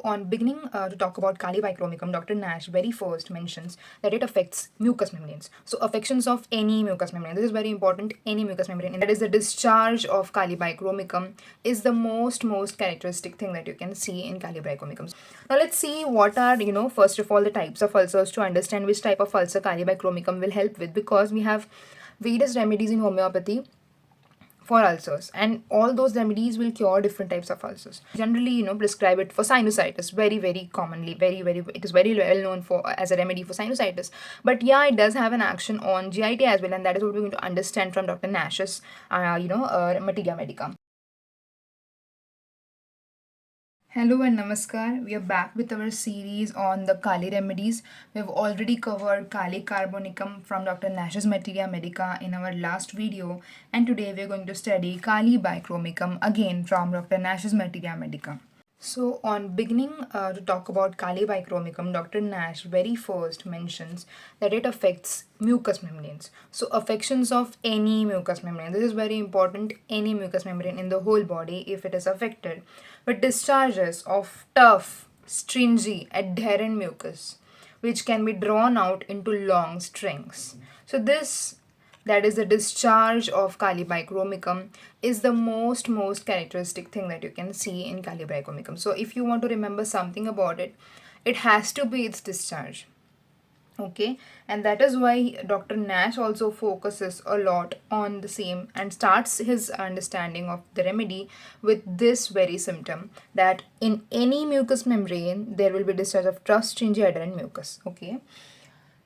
on beginning to talk about Kali Bichromicum, Dr. Nash very first mentions that it affects mucous membranes. So affections of any mucous membrane. This is very important. Any mucous membrane, and that is the discharge of Kali Bichromicum is the most characteristic thing that you can see in Kali Bichromicum. Now let's see what are first of all the types of ulcers to understand which type of ulcer Kali Bichromicum will help with, because we have various remedies in homeopathy for ulcers, and all those remedies will cure different types of ulcers. Generally prescribe it for sinusitis very commonly, very it is very well known for as a remedy for sinusitis. But yeah, it does have an action on GIT as well, and that is what we're going to understand from Dr. Nash's Materia Medica. Hello and namaskar. We are back with our series on the Kali remedies. We have already covered Kali Carbonicum from Dr. Nash's Materia Medica in our last video, and today we are going to study Kali Bichromicum again from Dr. Nash's Materia Medica. So, on beginning to talk about Kali Bichromicum, Dr. Nash very first mentions that it affects mucous membranes. So, affections of any mucous membrane. This is very important. Any mucous membrane in the whole body, if it is affected, but discharges of tough, stringy, adherent mucus, which can be drawn out into long strings. So, this, that is the discharge of Kali Bichromicum, is the most characteristic thing that you can see in Kali Bichromicum. So if you want to remember something about it, it has to be its discharge. Okay, and that is why Dr. Nash also focuses a lot on the same and starts his understanding of the remedy with this very symptom, that in any mucous membrane there will be discharge of tough, stringy, adherent mucus. Okay.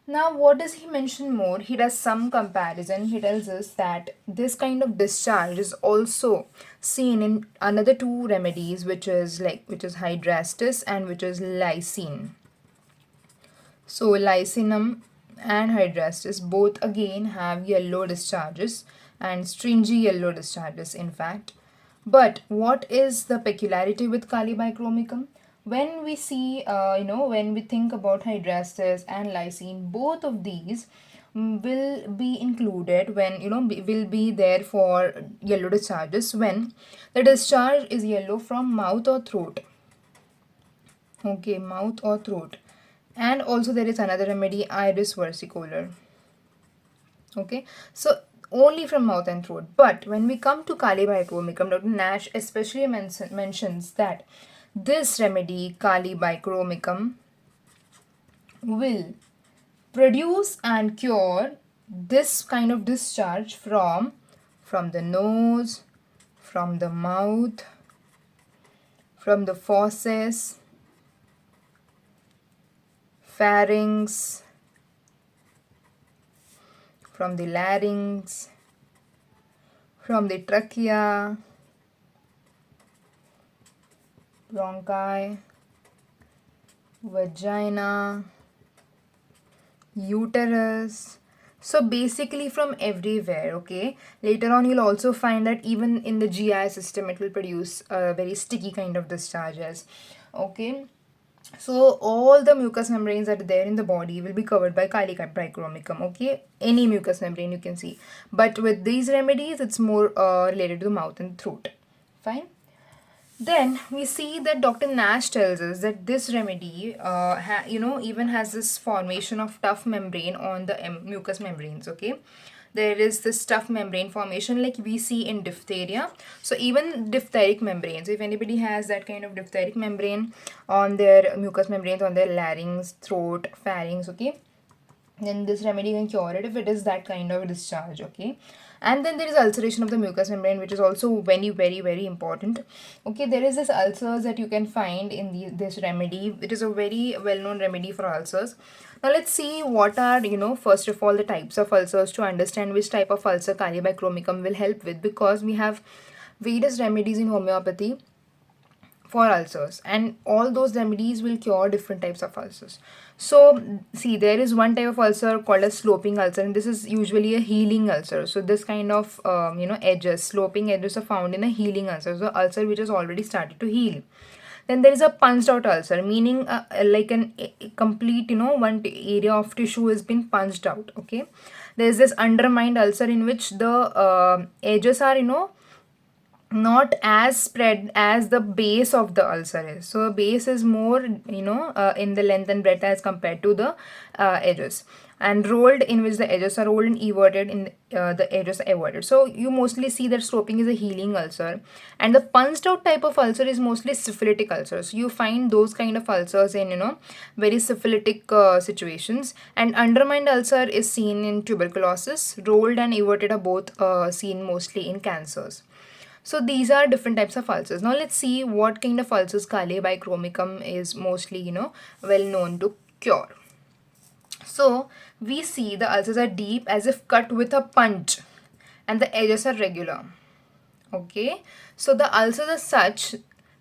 Now, what does he mention more? He does some comparison. He tells us that this kind of discharge is also seen in another two remedies, which is hydrastis and which is lysine. So, lysinum and hydrastis both again have yellow discharges and stringy yellow discharges, in fact. But what is the peculiarity with Kali Bichromicum? When we see, when we think about hydrastis and lysine, both of these will be included when, will be there for yellow discharges when the discharge is yellow from mouth or throat. Okay, mouth or throat. And also there is another remedy, iris versicolor. Okay, so only from mouth and throat. But when we come to Kali Bichromicum, Dr. Nash especially mentions that this remedy, Kali Bichromicum, will produce and cure this kind of discharge from the nose, from the mouth, from the fauces, pharynx, from the larynx, from the trachea, bronchi, vagina, uterus. So basically from everywhere. Okay, later on you'll also find that even in the GI system it will produce a very sticky kind of discharges. Okay, so all the mucous membranes that are there in the body will be covered by Kali Bichromicum. Okay, any mucous membrane you can see, but with these remedies it's more related to the mouth and throat. Fine. Then we see that Dr. Nash tells us that this remedy, even has this formation of tough membrane on the mucous membranes. Okay, there is this tough membrane formation like we see in diphtheria. So even diphtheric membranes, if anybody has that kind of diphtheric membrane on their mucous membranes on their larynx, throat, pharynx, okay, then this remedy can cure it if it is that kind of discharge. Okay, and then there is ulceration of the mucous membrane, which is also very important. Okay, there is this ulcers that you can find in this remedy. It is a very well-known remedy for ulcers. Now let's see what are first of all the types of ulcers to understand which type of ulcer Kali Bichromicum will help with, because we have various remedies in homeopathy for ulcers, and all those remedies will cure different types of ulcers. So see, there is one type of ulcer called a sloping ulcer, and this is usually a healing ulcer. So this kind of edges, sloping edges, are found in a healing ulcer, so ulcer which has already started to heal. Then there is a punched out ulcer, meaning like a complete one area of tissue has been punched out. Okay, there is this undermined ulcer in which the edges are not as spread as the base of the ulcer is. So base is more, in the length and breadth as compared to the edges, and rolled in which the edges are rolled and everted in the edges are everted. So you mostly see that sloping is a healing ulcer, and the punched out type of ulcer is mostly syphilitic ulcers. So you find those kind of ulcers in very syphilitic situations, and undermined ulcer is seen in tuberculosis. Rolled and everted are both seen mostly in cancers. So these are different types of ulcers. Now let's see what kind of ulcers Kali Bichromicum is mostly, well known to cure. So we see the ulcers are deep as if cut with a punch, and the edges are regular. Okay, so the ulcers are such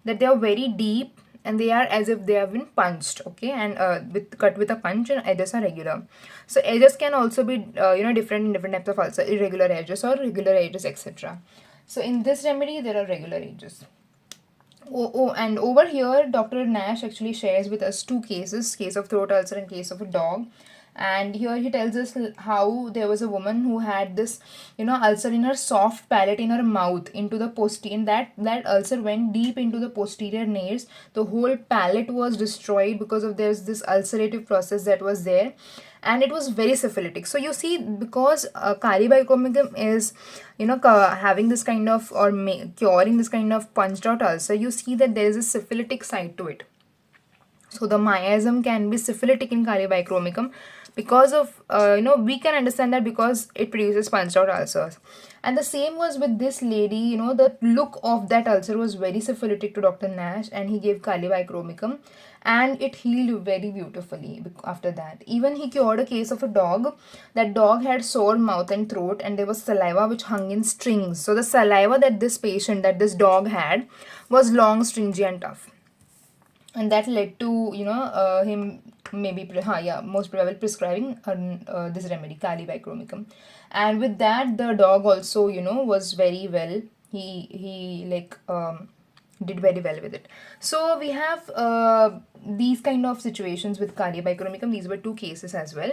that they are very deep and they are as if they have been punched. Okay, and with cut with a punch, and edges are regular. So edges can also be different in different types of ulcer, irregular edges or regular edges, etc. So in this remedy there are regular edges. And over here Dr. Nash actually shares with us two cases, case of throat ulcer and case of a dog. And here he tells us how there was a woman who had this ulcer in her soft palate in her mouth into the posterior, that ulcer went deep into the posterior nares. The whole palate was destroyed because of there's this ulcerative process that was there, and it was very syphilitic. So you see, because Kali Bichromicum is having this kind of or curing this kind of punched out ulcer, you see that there is a syphilitic side to it. So the miasm can be syphilitic in Kali Bichromicum because of, we can understand that because it produces punched out ulcers. And the same was with this lady, the look of that ulcer was very syphilitic to Dr. Nash, and he gave Kali Bichromicum and it healed very beautifully after that. Even he cured a case of a dog. That dog had sore mouth and throat, and there was saliva which hung in strings. So the saliva that this dog had was long, stringy and tough, and that led to him maybe most probably prescribing this remedy, Kali Bichromicum. And with that, the dog also was very well. He did very well with it. So we have these kind of situations with Kali Bichromicum. These were two cases as well.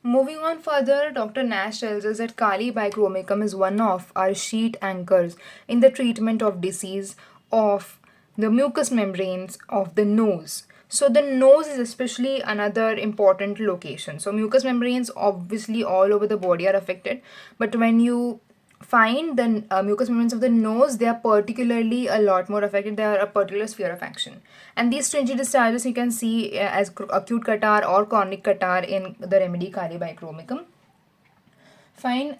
Moving on further, Dr. Nash tells us that Kali Bichromicum is one of our sheet anchors in the treatment of disease of the mucous membranes of the nose. So the nose is especially another important location. So mucous membranes obviously all over the body are affected, but when you find the mucous membranes of the nose, they are particularly a lot more affected. They are a particular sphere of action. And these stringy discharges you can see as acute catarrh or chronic catarrh in the remedy Kali Bichromicum. Fine.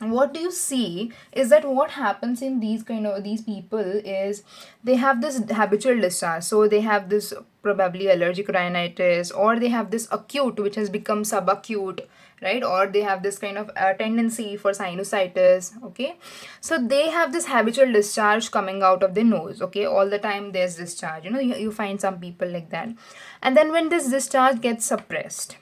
What do you see is that what happens in these people is they have this habitual discharge. So they have this probably allergic rhinitis, or they have this acute which has become subacute, right? Or they have this kind of tendency for sinusitis. Okay, so they have this habitual discharge coming out of their nose. Okay, all the time there's discharge. You find some people like that, and then when this discharge gets suppressed,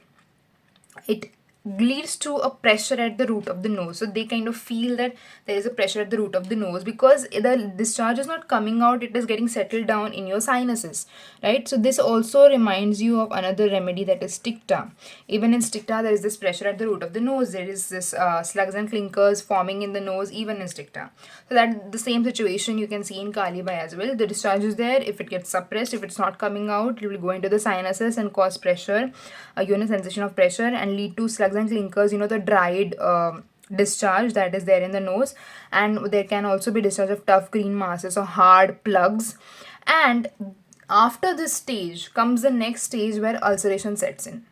it leads to a pressure at the root of the nose. So they kind of feel that there is a pressure at the root of the nose because the discharge is not coming out, it is getting settled down in your sinuses, right? So this also reminds you of another remedy, that is sticta. Even in sticta there is this pressure at the root of the nose. There is this slugs and clinkers forming in the nose even in sticta. So that the same situation you can see in Kali Bi as well. The discharge is there. If it gets suppressed, if it's not coming out, it will go into the sinuses and cause pressure, a sensation of pressure, and lead to slugs and clinkers, the dried discharge that is there in the nose. And there can also be discharge of tough green masses or hard plugs. And after this stage comes the next stage where ulceration sets in.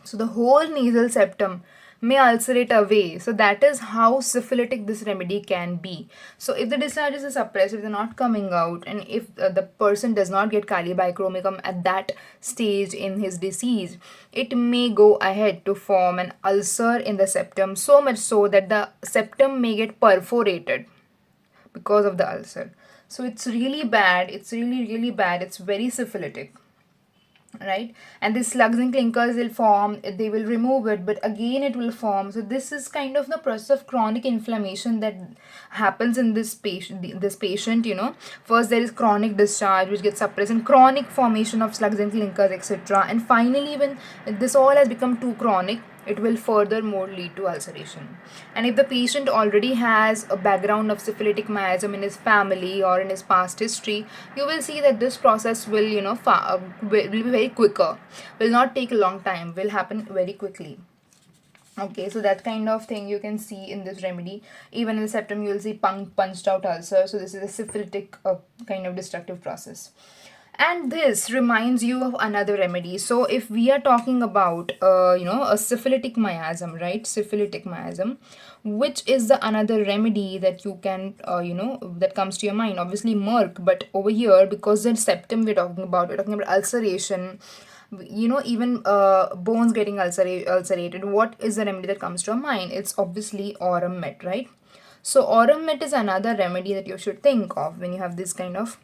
So the whole nasal septum may ulcerate away. So that is how syphilitic this remedy can be. So if the discharges are suppressed, if they're not coming out, and if the person does not get Kali Bichromicum at that stage in his disease, it may go ahead to form an ulcer in the septum, so much so that the septum may get perforated because of the ulcer. So it's really bad. It's really, really bad. It's very syphilitic, right? And these slugs and clinkers will form, they will remove it, but again it will form. So this is kind of the process of chronic inflammation that happens in this patient. First there is chronic discharge which gets suppressed, and chronic formation of slugs and clinkers, etc. And finally when this all has become too chronic, it will furthermore lead to ulceration. And if the patient already has a background of syphilitic miasm in his family or in his past history, you will see that this process will, will be very quicker, will not take a long time, will happen very quickly. Okay, so that kind of thing you can see in this remedy. Even in the septum, you will see punched out ulcer. So this is a syphilitic kind of destructive process. And this reminds you of another remedy. So if we are talking about, a syphilitic miasm, right? Syphilitic miasm, which is the another remedy that you can, that comes to your mind. Obviously, Merck, but over here, because the septum we're talking about ulceration, even bones getting ulcerated. What is the remedy that comes to our mind? It's obviously aurum met, right? So aurum met is another remedy that you should think of when you have this kind of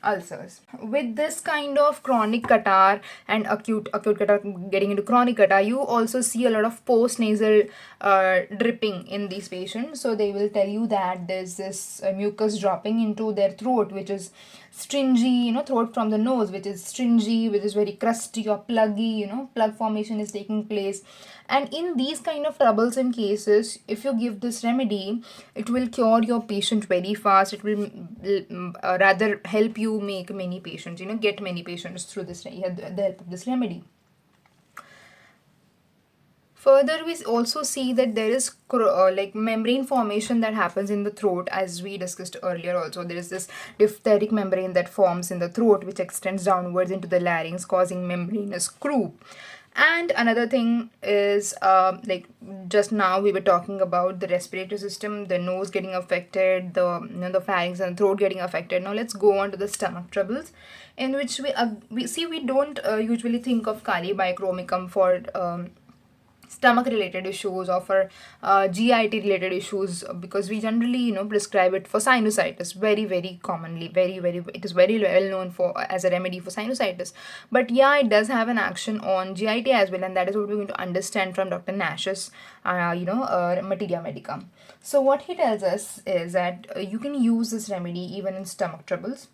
ulcers. With this kind of chronic catarrh and acute catarrh getting into chronic catarrh, you also see a lot of post nasal dripping in these patients. So they will tell you that there's this mucus dropping into their throat, which is stringy, throat from the nose, which is stringy, which is very crusty or pluggy, plug formation is taking place. And in these kind of troublesome cases, if you give this remedy, it will cure your patient very fast. It will rather help you make many patients, get many patients through this, the help of this remedy. Further, we also see that there is like membrane formation that happens in the throat, as we discussed earlier. Also, there is this diphtheric membrane that forms in the throat, which extends downwards into the larynx, causing membranous croup. And another thing is, like just now we were talking about the respiratory system, the nose getting affected, the pharynx and throat getting affected. Now let's go on to the stomach troubles, in which we don't usually think of Kali Bichromicum for stomach related issues or for GIT related issues, because we generally prescribe it for sinusitis very commonly. It is very well known for as a remedy for sinusitis. But yeah, it does have an action on GIT as well, and that is what we're going to understand from Dr. Nash's Materia Medica. So what he tells us is that you can use this remedy even in stomach troubles.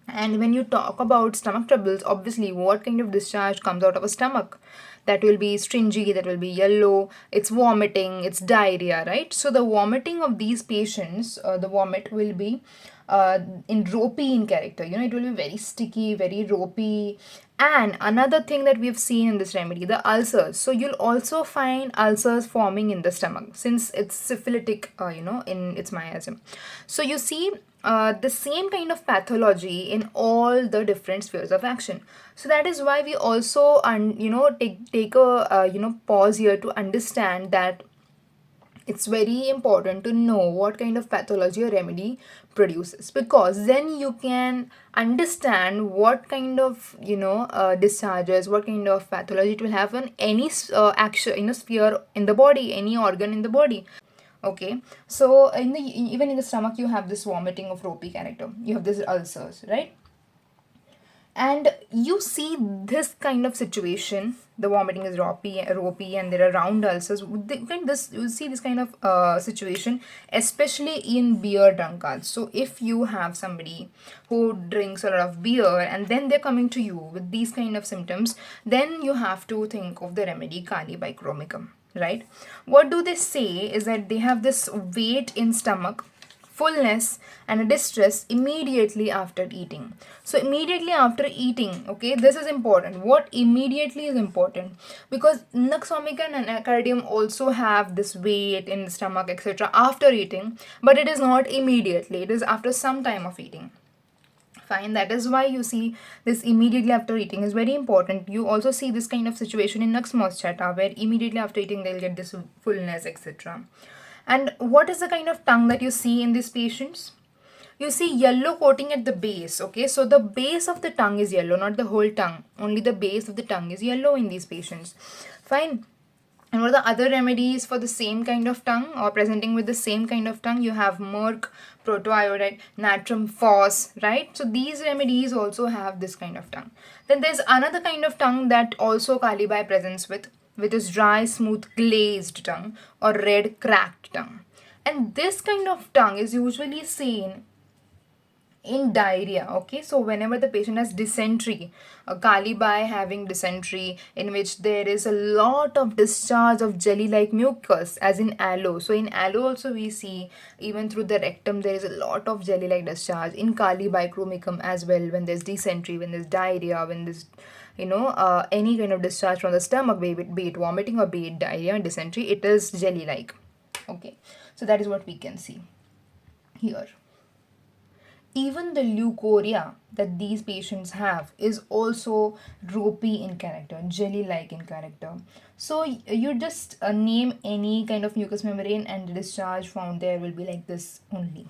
And when you talk about stomach troubles, obviously, what kind of discharge comes out of a stomach? That will be stringy, that will be yellow, it's vomiting, it's diarrhea, right? So the vomiting of these patients, the vomit will be in ropey in character. It will be very sticky, very ropey. And another thing that we've seen in this remedy, the ulcers. So you'll also find ulcers forming in the stomach since it's syphilitic, in its miasm. So you see the same kind of pathology in all the different spheres of action. So that is why we also take a pause here to understand that it's very important to know what kind of pathology a remedy produces, because then you can understand what kind of discharges, what kind of pathology it will have on any action sphere in the body, any organ in the body. Okay, so even in the stomach you have this vomiting of ropey character, you have this ulcers, right? And you see this kind of situation, the vomiting is ropey and there are round ulcers. You see this kind of situation, especially in beer drunkards. So if you have somebody who drinks a lot of beer and then they're coming to you with these kind of symptoms, then you have to think of the remedy Kali Bichromicum, right? What do they say is that they have this weight in stomach, fullness and a distress immediately after eating. So immediately after eating, okay, this is important. What immediately is important? Because Nux vomica and anacardium also have this weight in the stomach, etc. after eating, but it is not immediately, it is after some time of eating. Fine, that is why you see this immediately after eating is very important. You also see this kind of situation in Nux moschata, where immediately after eating they'll get this fullness, etc. And what is the kind of tongue that you see in these patients? You see yellow coating at the base, okay? So the base of the tongue is yellow, not the whole tongue. Only the base of the tongue is yellow in these patients. Fine. And what are the other remedies for the same kind of tongue or presenting with the same kind of tongue? You have Merck, protoiodide, natrum phos, right? So these remedies also have this kind of tongue. Then there's another kind of tongue that also Kalibai presents with, which is dry, smooth, glazed tongue or red, cracked tongue. And this kind of tongue is usually seen in diarrhea. Okay, so whenever the patient has dysentery, a Kali Bi having dysentery in which there is a lot of discharge of jelly like mucus as in aloe. So in aloe also we see even through the rectum there is a lot of jelly like discharge. In Kali Bichromicum as well, when there's dysentery, when there's diarrhea, when there's any kind of discharge from the stomach, be it vomiting or be it diarrhea and dysentery, it is jelly like. Okay, so that is what we can see here. Even the leukorrhea that these patients have is also ropey in character, jelly-like in character. So you just name any kind of mucous membrane and the discharge found there will be like this only.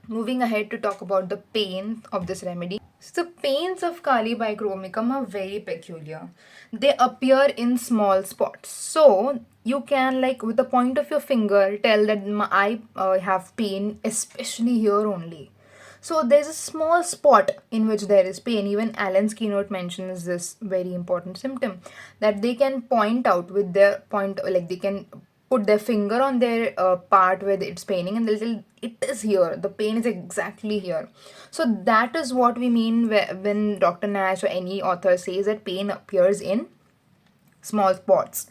Moving ahead to talk about the pain of this remedy. So the pains of Kali Bichromicum are very peculiar. They appear in small spots. So you can, like with the point of your finger, tell that I have pain, especially here only. So there's a small spot in which there is pain. Even Allen's keynote mentions this very important symptom that they can point out with their point, like they can put their finger on their part where it's paining and they'll tell it is here, the pain is exactly here. So that is what we mean when Dr. Nash or any author says that pain appears in small spots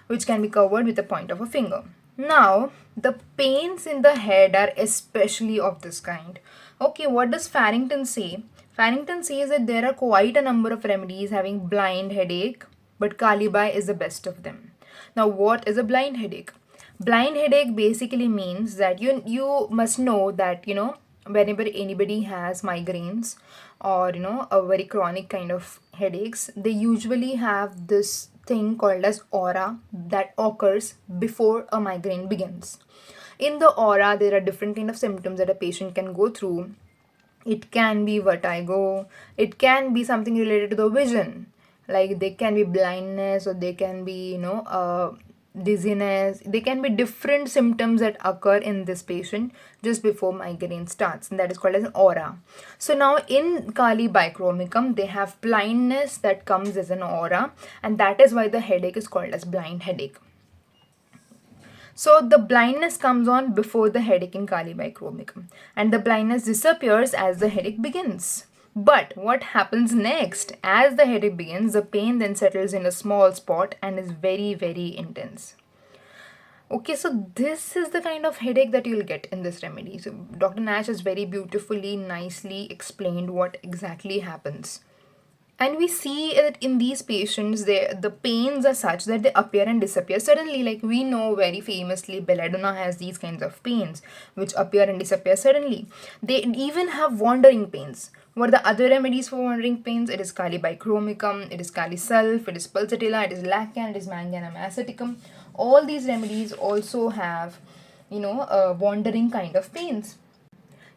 which can be covered with the point of a finger. Now the pains in the head are especially of this kind. Okay, what does Farrington say? Farrington says that there are quite a number of remedies having blind headache, but Kali Bi is the best of them. Now, what is a blind headache? Blind headache basically means that you must know that whenever anybody has migraines or a very chronic kind of headaches, they usually have this thing called as aura that occurs before a migraine begins. In the aura, there are different kind of symptoms that a patient can go through. It can be vertigo, it can be something related to the vision, like they can be blindness, or they can be dizziness. They can be different symptoms that occur in this patient just before migraine starts, and that is called as an aura. So now in Kali Bichromicum, they have blindness that comes as an aura, and that is why the headache is called as blind headache. So the blindness comes on before the headache in Kali Bichromicum, and the blindness disappears as the headache begins. But what happens next? As the headache begins, the pain then settles in a small spot and is very, very intense. Okay, so this is the kind of headache that you'll get in this remedy. So Dr. Nash has very beautifully, nicely explained what exactly happens. And we see that in these patients, the pains are such that they appear and disappear suddenly. Like we know very famously, belladonna has these kinds of pains which appear and disappear suddenly. They even have wandering pains. What are the other remedies for wandering pains? It is Kali Bichromicum, it is Kali Sulph, it is Pulsatilla, it is Lacan, it is Manganum aceticum. All these remedies also have, wandering kind of pains.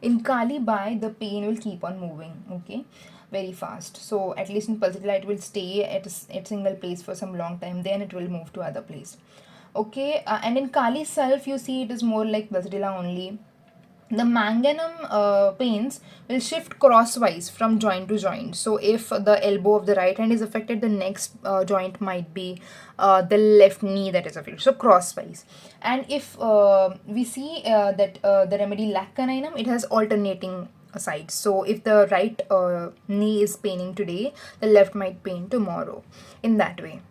In Kali Bi, the pain will keep on moving, okay, very fast. So at least in Pulsatilla, it will stay at a single place for some long time. Then it will move to other place. Okay, and in Kali Sulph, you see it is more like Pulsatilla only. The manganum pains will shift crosswise from joint to joint. So if the elbow of the right hand is affected, the next joint might be the left knee that is affected. So crosswise. And if we see that the remedy lacaninum, it has alternating sides. So if the right knee is paining today, the left might pain tomorrow. In that way.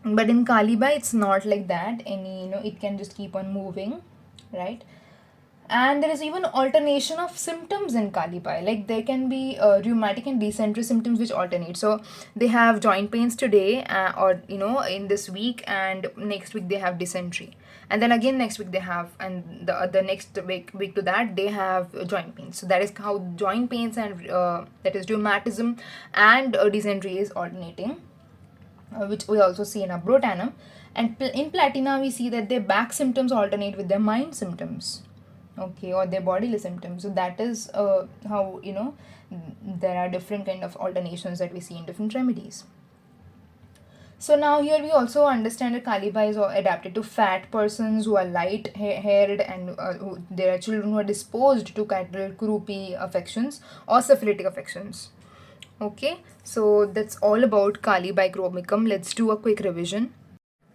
But in Kali Bi, it's not like that. It can just keep on moving, right? And there is even alternation of symptoms in Kali Bi. Like there can be rheumatic and dysentery symptoms which alternate. So they have joint pains today, or in this week, and next week they have dysentery, and then again next week they have, and the next week to that they have joint pains. So that is how joint pains and that is rheumatism and dysentery is alternating, which we also see in abrotanum. And in platina we see that their back symptoms alternate with their mind symptoms, okay, or their bodily symptoms. So that is how there are different kind of alternations that we see in different remedies. So now here we also understand that Kali Bi is adapted to fat persons who are light-haired, and there are children who are disposed to cattle croup affections or syphilitic affections. Okay, so that's all about Kali Bichromicum. Let's do a quick revision.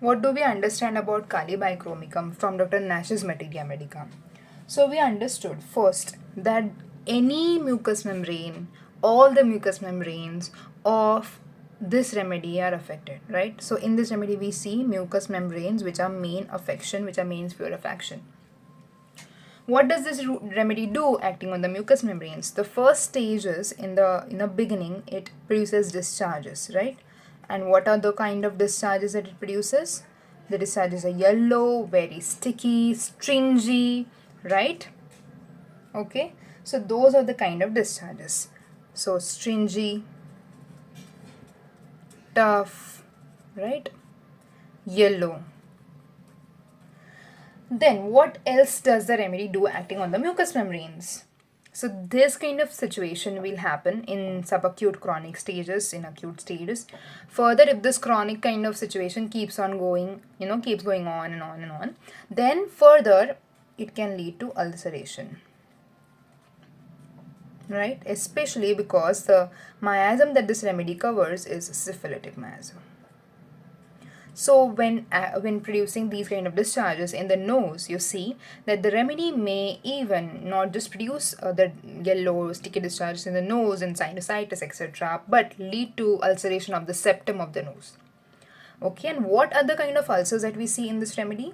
What do we understand about Kali Bichromicum from Dr. Nash's Materia Medica? So we understood first that any mucous membrane, all the mucous membranes of this remedy are affected, right? So in this remedy we see mucous membranes which are main affection, which are main sphere of action. What does this remedy do acting on the mucous membranes? The first stage is in the beginning it produces discharges, right? And what are the kind of discharges that it produces? The discharges are yellow, very sticky, stringy, right? Okay, so those are the kind of discharges. So stringy, tough, right? Yellow. Then what else does the remedy do acting on the mucous membranes? So this kind of situation will happen in subacute chronic stages, in acute stages. Further, if this chronic kind of situation keeps on going, keeps going on and on and on, then further it can lead to ulceration. Right? Especially because the miasm that this remedy covers is syphilitic miasm. So when producing these kind of discharges in the nose, you see that the remedy may even not just produce the yellow sticky discharges in the nose and sinusitis, etc., but lead to ulceration of the septum of the nose. Okay, and what are the kind of ulcers that we see in this remedy?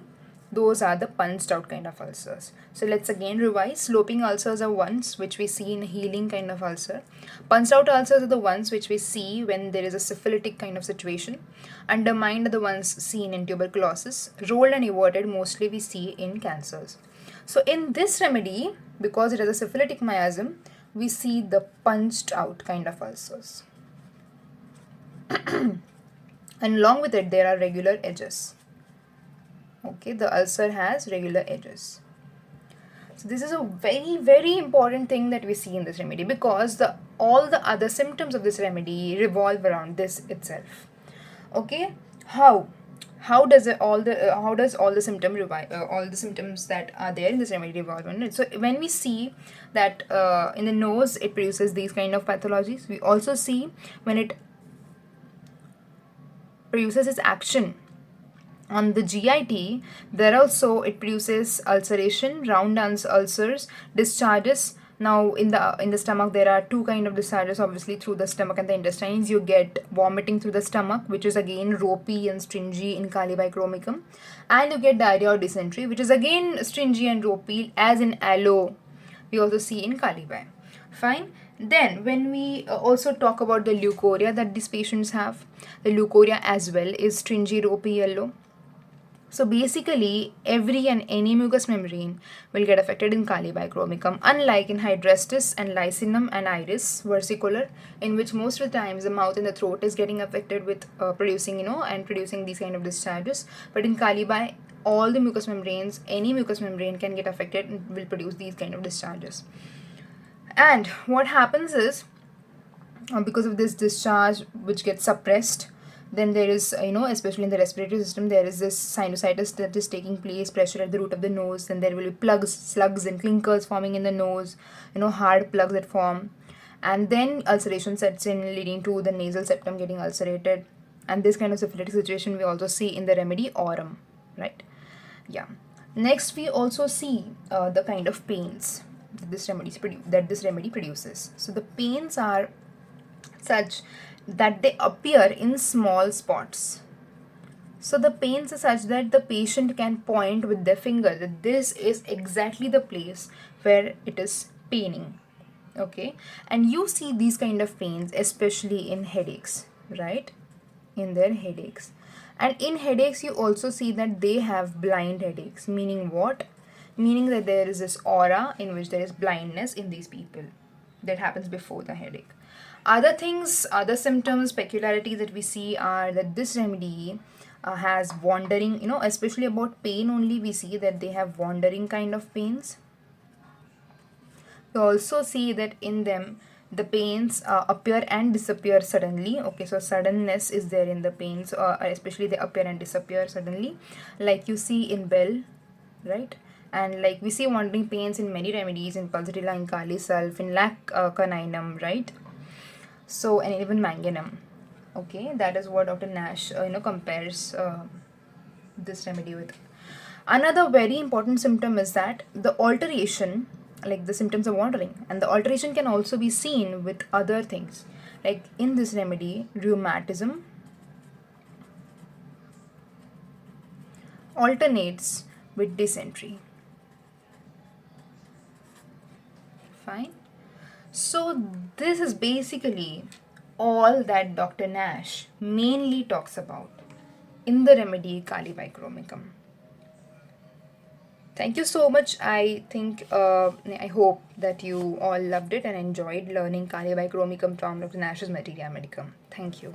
Those are the punched out kind of ulcers. So let's again revise. Sloping ulcers are ones which we see in a healing kind of ulcer. Punched out ulcers are the ones which we see when there is a syphilitic kind of situation. Undermined are the ones seen in tuberculosis. Rolled and everted mostly we see in cancers. So in this remedy, because it has a syphilitic miasm, we see the punched out kind of ulcers. And along with it there are regular edges. Okay, the ulcer has regular edges. So this is a very, very important thing that we see in this remedy, because all the other symptoms of this remedy revolve around this itself. Okay, how does all the symptoms that are there in this remedy revolve on it? So when we see that in the nose it produces these kind of pathologies, we also see when it produces its action on the GIT, there also it produces ulceration, round ulcers, discharges. Now in the stomach there are two kind of discharges, obviously through the stomach and the intestines. You get vomiting through the stomach, which is again ropey and stringy in Kali Bichromicum, and you get diarrhea or dysentery, which is again stringy and ropey as in aloe. We also see in Kali Bi. Fine. Then when we also talk about the leukorrhea that these patients have, the leukorrhea as well is stringy, ropey, yellow. So basically, every and any mucous membrane will get affected in Kali Bichromicum, unlike in hydrestis and lycinum and iris versicolor, in which most of the times the mouth and the throat is getting affected with producing these kind of discharges. But in Kali Bi, all the mucous membranes, any mucous membrane can get affected and will produce these kind of discharges. And what happens is, because of this discharge which gets suppressed, then there is, especially in the respiratory system, there is this sinusitis that is taking place, pressure at the root of the nose. Then there will be plugs, slugs and clinkers forming in the nose, hard plugs that form. And then ulceration sets in, leading to the nasal septum getting ulcerated. And this kind of syphilitic situation we also see in the remedy aurum, right? Yeah. Next, we also see the kind of pains that this remedy produces. So the pains are such that they appear in small spots. So the pains are such that the patient can point with their finger that this is exactly the place where it is paining. Okay, and you see these kind of pains especially in headaches, right? In their headaches. And in headaches you also see that they have blind headaches. Meaning what? Meaning that there is this aura in which there is blindness in these people. That happens before the headache. Other symptoms, peculiarities that we see are that this remedy has wandering, especially about pain only we see that they have wandering kind of pains. We also see that in them the pains appear and disappear suddenly. Okay, so suddenness is there in the pains, especially they appear and disappear suddenly, like you see in Bell, right? And like we see wandering pains in many remedies, in Pulsatilla, in Kali Sulf, in Lac caninum, right? So, and even manganum. Okay, that is what Dr. Nash compares this remedy with. Another very important symptom is that the alteration like the symptoms are wandering, and the alteration can also be seen with other things. Like in this remedy, rheumatism alternates with dysentery. Fine. So this is basically all that Dr. Nash mainly talks about in the remedy Kali Bichromicum. Thank you so much. I hope that you all loved it and enjoyed learning Kali Bichromicum from Dr. Nash's Materia Medica. Thank you.